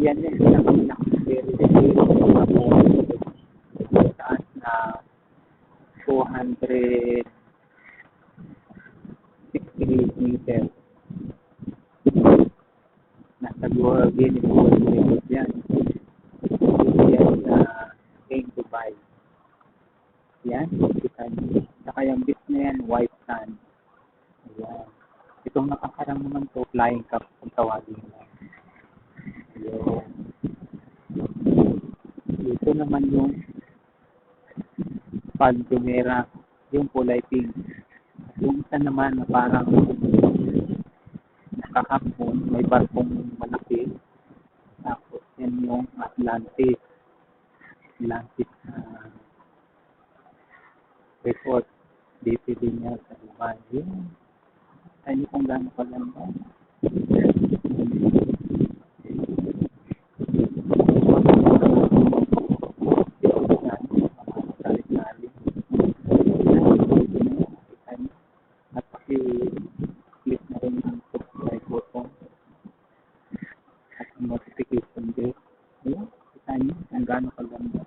yan yung pinakamalaking ferry dito. Tapos taas na 268 meters. Nasa Guinness World Record yan. Yan sa King Dubai. Yan, kita nyo. Saka yung beach na yan, white sand. Ayan. Itong nakakarang naman to, flying cup kung tawagin mo. Ayan. Ito naman yung Palmera, yung kulay pink. Yung isa naman na parang nakakapon, may barkong malaki. Tapos yan yung Atlantis. Atlantis resort. Dito din niya sa Dubai. Yun. Ano kung gano'n pa lang ba? At paki-click na rin yung subscribe button at notification bell. Ayun, kita nyo kung gano'n kaganda.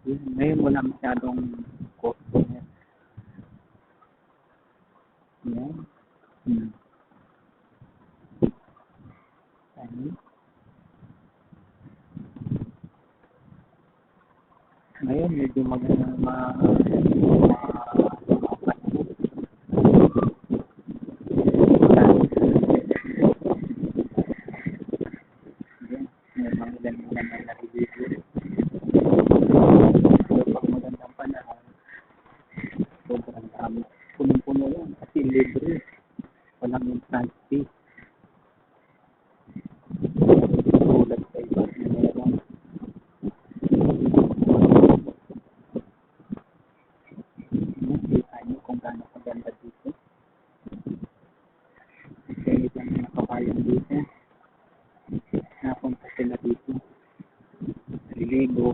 Yun, ngayon wala masyadong customer. Yan. Ano? Ngayon, medyo maganda may mga ilan na naliligo. So, pag magandang panahon, sobrang dami. Punong-puno yan kasi libre. Walang entrance fee. Tulad sa iba na meron. Kita nyo kung gaano kaganda dito. Kasi ilan na nakabayan dito. Napunta sila dito. Naliligo.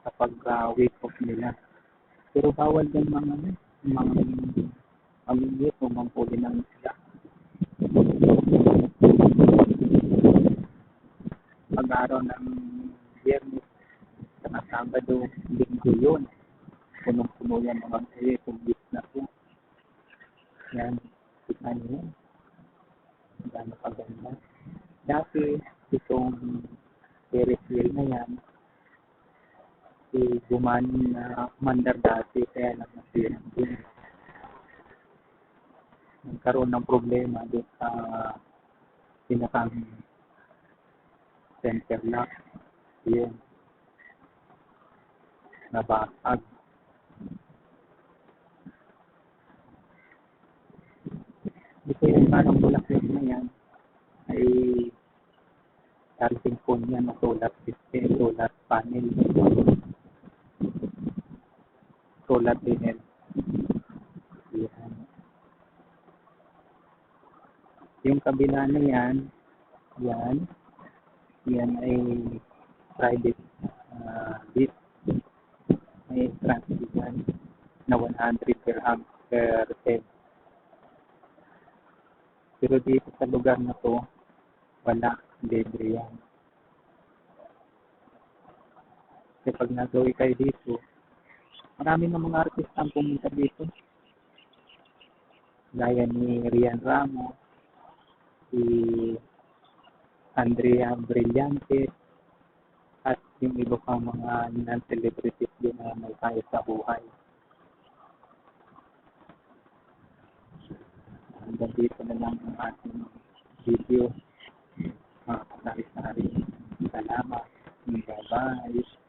Kapag week off nila. Pero bawal din mga pamilya o manghuli ng isla. Pag-araw ng Biyernes sa Sabado, Linggo yun. Punong-puno yan mga kung beach na po. Yan, kita niyo yan. Gano'n kaganda. Dati, itong Ferris wheel na yan, si Gumani na mandar dati, kaya lang nasirang din. Nagkaroon ng problema doon sa pinakang center lock. Yun. Nabasag. Dito yung parang bulak-bulak na yan ay charging phone yan na solar system, solar panel, solar panel. Yan. Yung kabila na yan ay private beach. May transit yan na 100 dirham per head. Pero dito sa lugar na to, wala, libre yan. Kasi pag nagawi kayo dito, marami ng mga artista ang pumunta dito. Gaya ni Rian Ramos, si Andrea Brillante, at yung iba pang mga non-celebrities din na may kaya sa buhay. Hanggang dito na lang ang ating video. Mga kasari-sari. Salamat. Bye-bye.